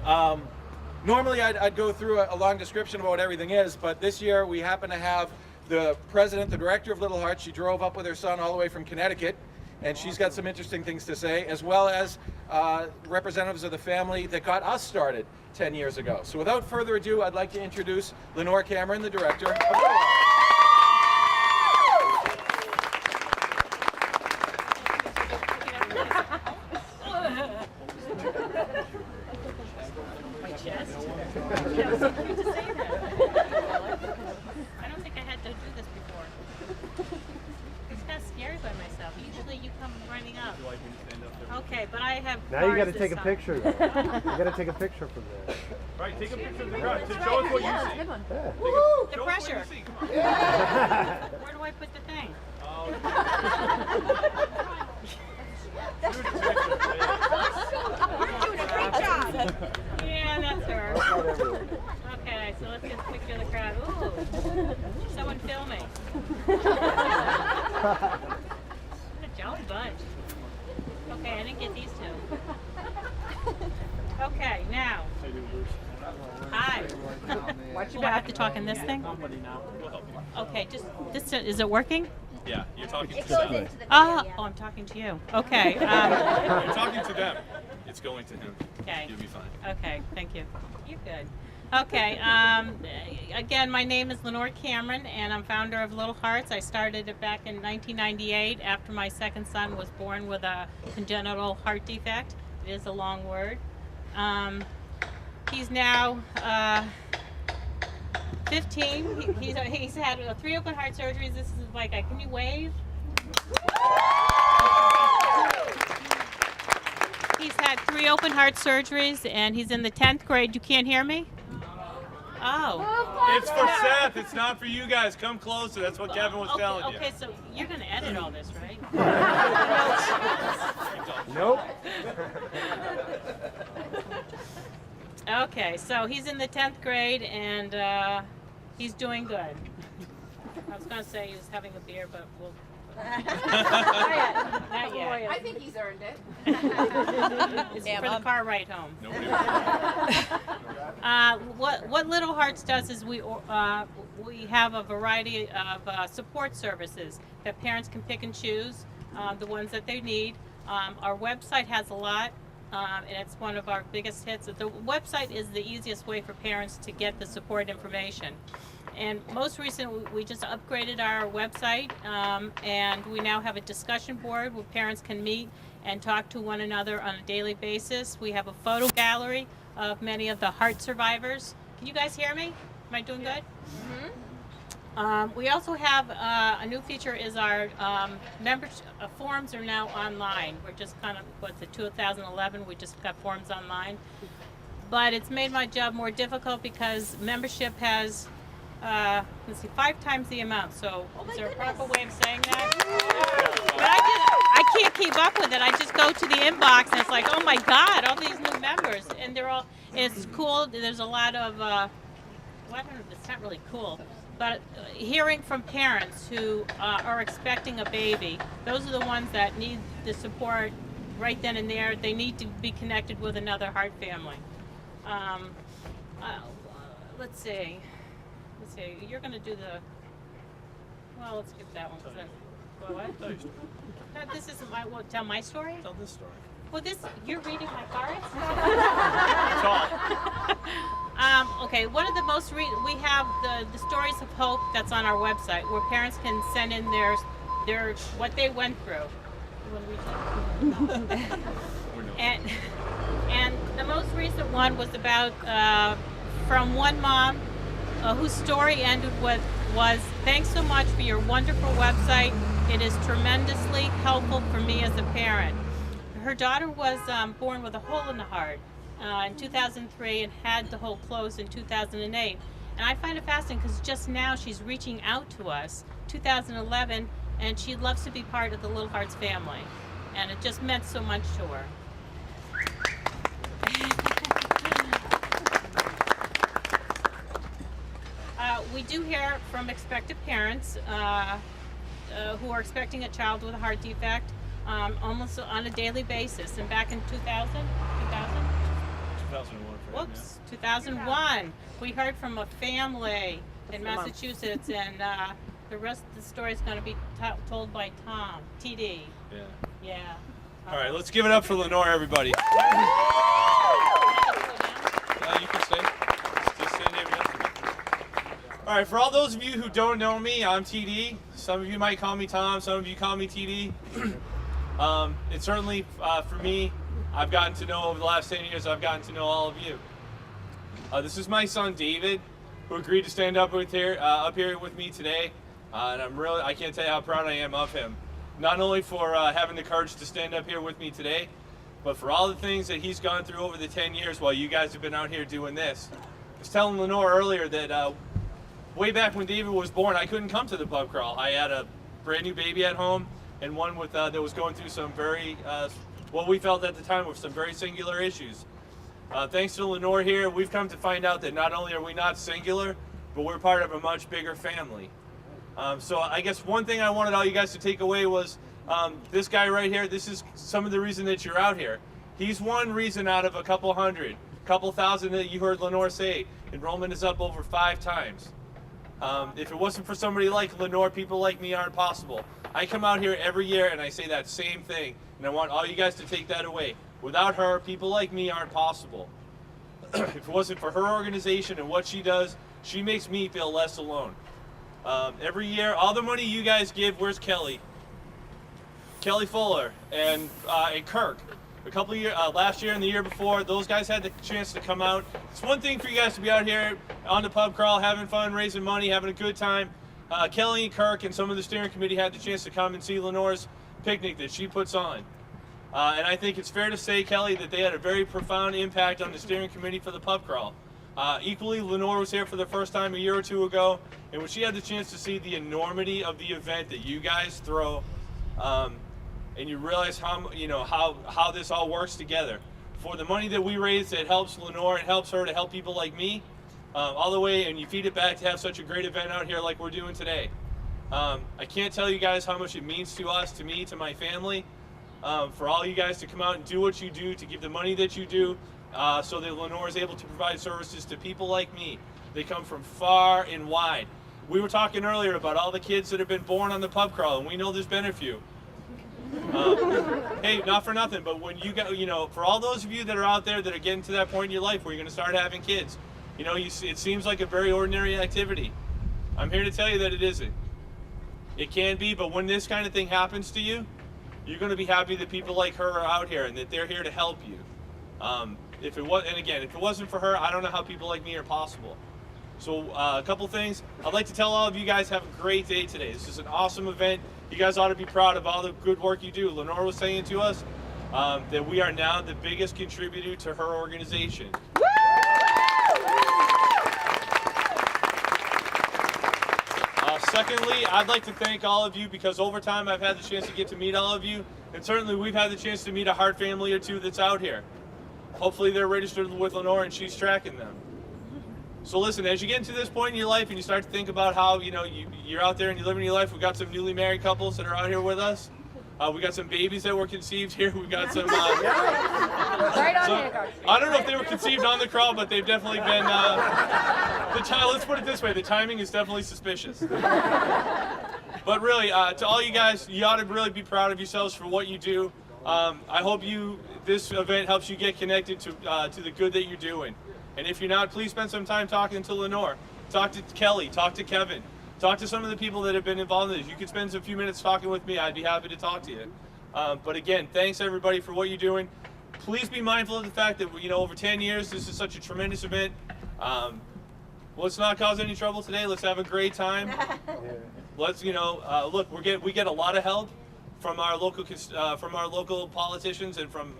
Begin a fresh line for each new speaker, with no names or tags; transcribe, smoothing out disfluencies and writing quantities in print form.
Normally I'd go through a long description about what everything is, but this year we happen to have the president, the director of Little Hearts. She drove up with her son all the way from Connecticut, and she's got some interesting things to say, as well as representatives of the family that got us started 10 years ago. So without further ado, I'd like to introduce Lenore Cameron, the director of Little Hearts.
I don't think I had to do this before. It's kind of scary by myself. Usually you come running up. Okay, but I have.
Now you got to take a picture. You got to take a picture from there.
Right, take a picture of the crowd. Show us what you see.
Yeah.
The pressure. Where do I put the thing?
You're doing a great job.
Yeah, that's her. Okay, so let's get a picture of the crowd. Ooh, someone film me. What a jolly bunch. Okay, I didn't get these two. Okay, now. Hi. Do I have to talk in this thing? Okay, just this. Is it working?
Yeah, you're talking to
It goes
them.
into the
Oh,
yeah.
I'm talking to you. Okay.
You're talking to them. It's going to him.
Okay.
You'll be fine.
Okay, thank you. You're good. Okay, again, my name is Lenore Cameron, and I'm founder of Little Hearts. I started it back in 1998 after my second son was born with a congenital heart defect. It is a long word. He's now 15. He's had 3 open heart surgeries. This is like, can you wave? He's had 3 open heart surgeries, and he's in the 10th grade. You can't hear me? Oh.
It's for Seth. It's not for you guys. Come closer. That's what Kevin was telling you.
Okay, so you're going to edit all this, right?
Nope.
Okay, so he's in the 10th grade, and he's doing good. I was going to say he was having a beer, but we'll... Not yet.
I think he's earned it.
It's for the car ride home.
Nobody
What Little Hearts does is we have a variety of support services that parents can pick and choose the ones that they need. Our website has a lot, and it's one of our biggest hits. The website is the easiest way for parents to get the support information. And most recently, we just upgraded our website, and we now have a discussion board where parents can meet and talk to one another on a daily basis. We have a photo gallery of many of the heart survivors. Can you guys hear me? Am I doing good? Mm-hmm. We also have a new feature is our members forms are now online. We're just kind of, what's it, 2011, we just got forms online. But it's made my job more difficult because membership has let's see, 5 times the amount. So is there a proper way of saying that? But I can't keep up with it. I just go to the inbox and it's like, oh my God, all these new members, and they're all. It's cool. There's a lot of. Well, I don't know, it's not really cool, but hearing from parents who are expecting a baby, those are the ones that need the support right then and there. They need to be connected with another heart family. Let's see. You're going to do the. Well, let's skip that one. What? This isn't my. Well, tell my story.
Tell this story.
Well, you're reading my cards.
Talk.
Okay. One of the most we have the stories of hope that's on our website where parents can send in their what they went through. And the most recent one was about from one mom. Whose story ended with was, "Thanks so much for your wonderful website. It is tremendously helpful for me as a parent." Her daughter was born with a hole in the heart in 2003 and had the hole closed in 2008. And I find it fascinating because just now she's reaching out to us, 2011, and she loves to be part of the Little Hearts family. And it just meant so much to her. We do hear from expectant parents who are expecting a child with a heart defect almost on a daily basis. And back in 2000?
2001. 2001 for him,
Whoops, 2001. We heard from a family in Massachusetts, and the rest of the story is going to be told by Tom, TD.
Yeah.
Yeah.
All right, let's give it up for Lenore, everybody. You can stay. Just stand there next to me. All right, for all those of you who don't know me, I'm TD. Some of you might call me Tom. Some of you call me TD. It's certainly, for me, I've gotten to know, over the last 10 years, I've gotten to know all of you. This is my son, David, who agreed to stand up here with me today. And I can't tell you how proud I am of him. Not only for having the courage to stand up here with me today, but for all the things that he's gone through over the 10 years while you guys have been out here doing this. I was telling Lenore earlier that way back when David was born, I couldn't come to the pub crawl. I had a brand new baby at home, and one with that was going through some very, what we felt at the time were some very singular issues. Thanks to Lenore here, we've come to find out that not only are we not singular, but we're part of a much bigger family. So I guess one thing I wanted all you guys to take away was this guy right here. This is some of the reason that you're out here. He's one reason out of a couple hundred, couple thousand that you heard Lenore say. Enrollment is up over 5 times. If it wasn't for somebody like Lenore, people like me aren't possible. I come out here every year and I say that same thing, and I want all you guys to take that away. Without her, people like me aren't possible. If it wasn't for her organization and what she does, she makes me feel less alone. Every year, all the money you guys give, where's Kelly? Kelly Fuller and Kirk. A couple of years, last year and the year before, those guys had the chance to come out. It's one thing for you guys to be out here on the pub crawl, having fun, raising money, having a good time. Kelly and Kirk and some of the steering committee had the chance to come and see Lenore's picnic that she puts on. And I think it's fair to say, Kelly, that they had a very profound impact on the steering committee for the pub crawl. Equally, Lenore was here for the first time a year or two ago, and when she had the chance to see the enormity of the event that you guys throw, and you realize how this all works together. For the money that we raise that helps Lenore, it helps her to help people like me, all the way, and you feed it back to have such a great event out here like we're doing today. I can't tell you guys how much it means to us, to me, to my family, for all you guys to come out and do what you do, to give the money that you do, so that Lenore is able to provide services to people like me. They come from far and wide. We were talking earlier about all the kids that have been born on the pub crawl, and we know there's been a few. Hey, not for nothing, but when you get, for all those of you that are out there that are getting to that point in your life where you're going to start having kids, it seems like a very ordinary activity. I'm here to tell you that it isn't. It can be, but when this kind of thing happens to you, you're going to be happy that people like her are out here and that they're here to help you. If it wasn't for her, I don't know how people like me are possible. So a couple things. I'd like to tell all of you guys have a great day today. This is an awesome event. You guys ought to be proud of all the good work you do. Lenore was saying to us that we are now the biggest contributor to her organization. Secondly, I'd like to thank all of you because over time I've had the chance to get to meet all of you, and certainly we've had the chance to meet a Hart family or two that's out here. Hopefully they're registered with Lenore and she's tracking them. So listen, as you get into this point in your life and you start to think about how you're out there and you're living your life, we've got some newly married couples that are out here with us. We got some babies that were conceived here. We've got some.
Right on there,
I don't know if they were conceived on the crawl, but they've definitely been. Let's put it this way: the timing is definitely suspicious. But really, to all you guys, you ought to really be proud of yourselves for what you do. I hope this event helps you get connected to the good that you're doing. And if you're not, please spend some time talking to Lenore. Talk to Kelly. Talk to Kevin. Talk to some of the people that have been involved in this. You could spend a few minutes talking with me. I'd be happy to talk to you. But again, thanks everybody for what you're doing. Please be mindful of the fact that over 10 years, this is such a tremendous event. Let's not cause any trouble today. Let's have a great time. Let's look, we get a lot of help from our local politicians and from